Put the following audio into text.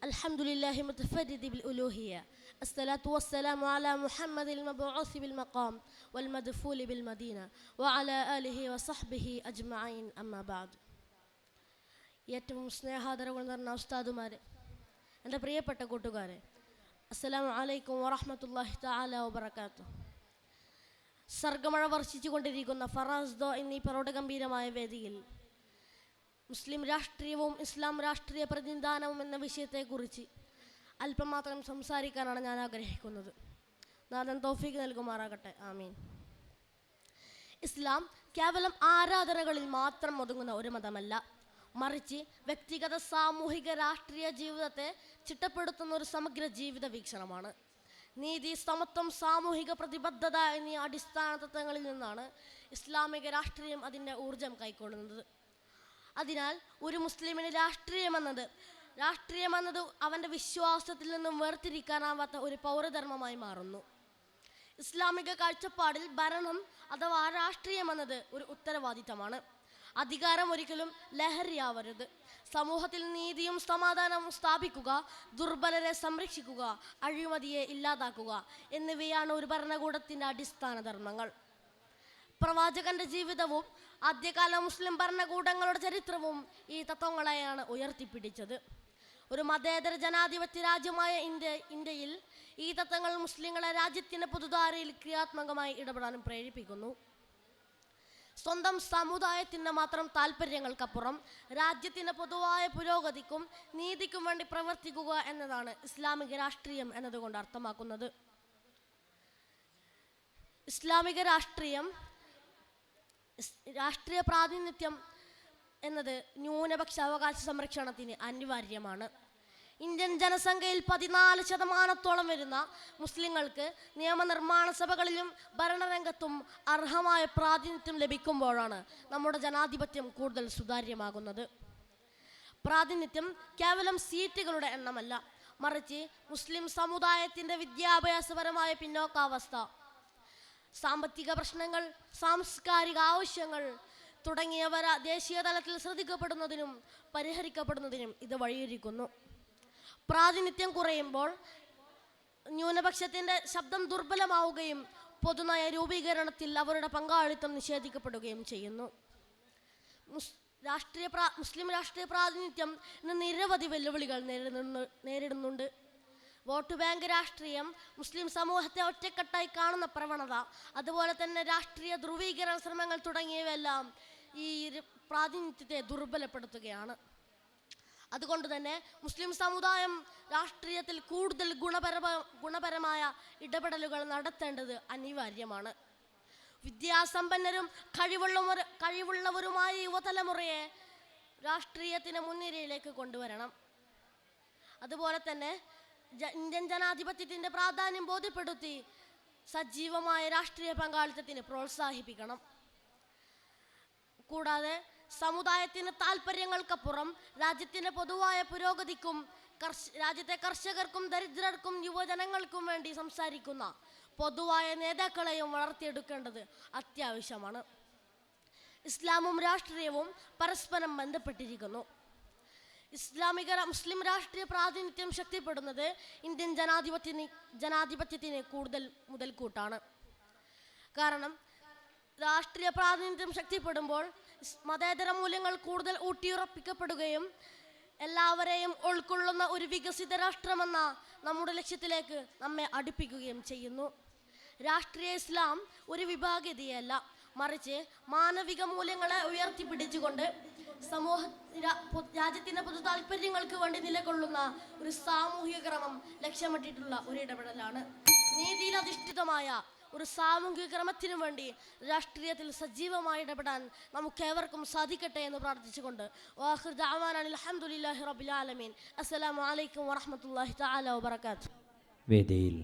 الحمد لله متفرد بالألوهية. الصلاة والسلام على محمد المبعوث بالمقام والمدفول بالمدينة وعلى آله وصحبه أجمعين. أما بعد. ഏറ്റവും സ്നേഹാദരവുകൾ നിറഞ്ഞ ഉസ്താദുമാരെ, എൻ്റെ പ്രിയപ്പെട്ട കൂട്ടുകാരെ, അസ്സലാമു അലൈക്കും വറഹ്മത്തുള്ളാഹി തആല വബറകാതുഹു. സർഗമഴ വർഷിച്ചു കൊണ്ടിരിക്കുന്ന ഫറാസ് ദോ എന്നീ പ്രൗഢഗംഭീരമായ വേദിയിൽ മുസ്ലിം രാഷ്ട്രീയവും ഇസ്ലാം രാഷ്ട്രീയ പ്രതിനിധാനവും എന്ന വിഷയത്തെക്കുറിച്ച് അല്പം മാത്രം സംസാരിക്കാനാണ് ഞാൻ ആഗ്രഹിക്കുന്നത്. നാഥൻ തൗഫീഖ് നൽകുമാറാകട്ടെ. ആമീൻ. ഇസ്ലാം കേവലം ആരാധനകളിൽ മാത്രം ഒതുങ്ങുന്ന ഒരു മതമല്ല, മറിച്ച് വ്യക്തിഗത സാമൂഹിക രാഷ്ട്രീയ ജീവിതത്തെ ചിട്ടപ്പെടുത്തുന്ന ഒരു സമഗ്ര ജീവിത വീക്ഷണമാണ്. നീതി, സമത്വം, സാമൂഹിക പ്രതിബദ്ധത എന്നീ അടിസ്ഥാന തത്വങ്ങളിൽ നിന്നാണ് ഇസ്ലാമിക രാഷ്ട്രീയം അതിൻ്റെ ഊർജം കൈക്കൊള്ളുന്നത്. അതിനാൽ ഒരു മുസ്ലിമിന് രാഷ്ട്രീയമെന്നത് അവൻ്റെ വിശ്വാസത്തിൽ നിന്നും വേർതിരിക്കാനാവാത്ത ഒരു പൗരധർമ്മമായി മാറുന്നു. ഇസ്ലാമിക കാഴ്ചപ്പാടിൽ ഭരണം അഥവാ രാഷ്ട്രീയമെന്നത് ഒരു ഉത്തരവാദിത്തമാണ്. അധികാരം ഒരിക്കലും ലഹരിയാവരുത്. സമൂഹത്തിൽ നീതിയും സമാധാനവും സ്ഥാപിക്കുക, ദുർബലരെ സംരക്ഷിക്കുക, അഴിമതിയെ ഇല്ലാതാക്കുക എന്നിവയാണ് ഒരു ഭരണകൂടത്തിൻ്റെ അടിസ്ഥാന ധർമ്മങ്ങൾ. പ്രവാചകന്റെ ജീവിതവും ആദ്യകാല മുസ്ലിം ഭരണകൂടങ്ങളുടെ ചരിത്രവും ഈ തത്വങ്ങളെയാണ് ഉയർത്തിപ്പിടിച്ചത്. ഒരു മതേതര ജനാധിപത്യ രാജ്യമായ ഇന്ത്യയിൽ ഈ തത്വങ്ങൾ മുസ്ലിങ്ങളെ രാജ്യത്തിൻ്റെ പൊതുധാരയിൽ ക്രിയാത്മകമായി ഇടപെടാനും പ്രേരിപ്പിക്കുന്നു. സ്വന്തം സമുദായത്തിൻ്റെ മാത്രം താല്പര്യങ്ങൾക്കപ്പുറം രാജ്യത്തിൻ്റെ പൊതുവായ പുരോഗതിക്കും നീതിക്കും വേണ്ടി പ്രവർത്തിക്കുക എന്നതാണ് ഇസ്ലാമിക രാഷ്ട്രീയം എന്നതുകൊണ്ട് അർത്ഥമാക്കുന്നത്. ഇസ്ലാമിക രാഷ്ട്രീയ പ്രാതിനിധ്യം എന്നത് ന്യൂനപക്ഷ അവകാശ സംരക്ഷണത്തിന് അനിവാര്യമാണ്. ഇന്ത്യൻ ജനസംഖ്യയിൽ 14% വരുന്ന മുസ്ലിങ്ങൾക്ക് നിയമനിർമ്മാണ സഭകളിലും ഭരണരംഗത്തും അർഹമായ പ്രാതിനിധ്യം ലഭിക്കുമ്പോഴാണ് നമ്മുടെ ജനാധിപത്യം കൂടുതൽ സുതാര്യമാകുന്നത്. പ്രാതിനിധ്യം കേവലം സീറ്റുകളുടെ എണ്ണമല്ല, മറിച്ച് മുസ്ലിം സമുദായത്തിൻ്റെ വിദ്യാഭ്യാസപരമായ പിന്നോക്കാവസ്ഥ, സാമ്പത്തിക പ്രശ്നങ്ങൾ, സാംസ്കാരിക ആവശ്യങ്ങൾ തുടങ്ങിയവ ദേശീയ തലത്തിൽ ശ്രദ്ധിക്കപ്പെടുന്നതിനും പരിഹരിക്കപ്പെടുന്നതിനും ഇത് വഴിയൊരുക്കുന്നു. പ്രാതിനിധ്യം കുറയുമ്പോൾ ന്യൂനപക്ഷത്തിൻ്റെ ശബ്ദം ദുർബലമാവുകയും പൊതുനയ രൂപീകരണത്തിൽ അവരുടെ പങ്കാളിത്തം നിഷേധിക്കപ്പെടുകയും ചെയ്യുന്നു. മുസ്ലിം രാഷ്ട്രീയ പ്രാതിനിധ്യം ഇന്ന് നിരവധി വെല്ലുവിളികൾ നേരിടുന്നുണ്ട്. വോട്ട് ബാങ്ക് രാഷ്ട്രീയം, മുസ്ലിം സമൂഹത്തെ ഒറ്റക്കെട്ടായി കാണുന്ന പ്രവണത, അതുപോലെ തന്നെ രാഷ്ട്രീയ ധ്രുവീകരണ ശ്രമങ്ങൾ തുടങ്ങിയവയെല്ലാം ഈ പ്രാതിനിധ്യത്തെ ദുർബലപ്പെടുത്തുകയാണ്. അതുകൊണ്ട് തന്നെ മുസ്ലിം സമുദായം രാഷ്ട്രീയത്തിൽ കൂടുതൽ ഗുണപരമായ ഇടപെടലുകൾ നടത്തേണ്ടത് അനിവാര്യമാണ്. വിദ്യാസമ്പന്നരും കഴിവുള്ളവരുമായ യുവതലമുറയെ രാഷ്ട്രീയത്തിന് മുൻനിരയിലേക്ക് കൊണ്ടുവരണം. അതുപോലെ തന്നെ ഇന്ത്യൻ ജനാധിപത്യത്തിൻ്റെ പ്രാധാന്യം ബോധ്യപ്പെടുത്തി സജീവമായ രാഷ്ട്രീയ പങ്കാളിത്തത്തിന് പ്രോത്സാഹിപ്പിക്കണം. കൂടാതെ സമുദായത്തിൻ്റെ താല്പര്യങ്ങൾക്കപ്പുറം രാജ്യത്തിൻ്റെ പൊതുവായ പുരോഗതിക്കും രാജ്യത്തെ കർഷകർക്കും ദരിദ്രർക്കും യുവജനങ്ങൾക്കും വേണ്ടി സംസാരിക്കുന്ന പൊതുവായ നേതാക്കളെയും വളർത്തിയെടുക്കേണ്ടത് അത്യാവശ്യമാണ്. ഇസ്ലാമും രാഷ്ട്രീയവും പരസ്പരം ബന്ധപ്പെട്ടിരിക്കുന്നു. മുസ്ലിം രാഷ്ട്രീയ പ്രാതിനിധ്യം ശക്തിപ്പെടുന്നത് ഇന്ത്യൻ ജനാധിപത്യത്തിന് കൂടുതൽ മുതൽക്കൂട്ടാണ്. കാരണം രാഷ്ട്രീയ പ്രാതിനിധ്യം ശക്തിപ്പെടുമ്പോൾ മതേതര മൂല്യങ്ങൾ കൂടുതൽ ഊട്ടിയുറപ്പിക്കപ്പെടുകയും എല്ലാവരെയും ഉൾക്കൊള്ളുന്ന ഒരു വികസിത രാഷ്ട്രമെന്ന നമ്മുടെ ലക്ഷ്യത്തിലേക്ക് നമ്മെ അടുപ്പിക്കുകയും ചെയ്യുന്നു. രാഷ്ട്രീയ ഇസ്ലാം ഒരു വിഭാഗീയതയല്ല, മറിച്ച് മാനവിക മൂല്യങ്ങളെ ഉയർത്തിപ്പിടിച്ചുകൊണ്ട് രാജ്യത്തിൻ്റെ പൊതു താല്പര്യങ്ങൾക്ക് വേണ്ടി നിലകൊള്ളുന്ന ഒരു സാമൂഹിക ക്രമം ലക്ഷ്യമിട്ടിട്ടുള്ള ഒരു ഇടപെടലാണ്. നീതിയിലധിഷ്ഠിതമായ ഒരു സാമൂഹിക ക്രമത്തിനു വേണ്ടി രാഷ്ട്രീയത്തിൽ സജീവമായി ഇടപെടാൻ നമുക്കേവർക്കും സാധിക്കട്ടെ എന്ന് പ്രാർത്ഥിച്ചുകൊണ്ട് വാഖിർ ദഅവാനാ അൽഹംദുലില്ലാഹി റബ്ബിൽ ആലമീൻ. അസ്സലാമു അലൈക്കും വറഹ്മത്തുള്ളാഹി തആല വബറകാതുഹു. വേദിയിൽ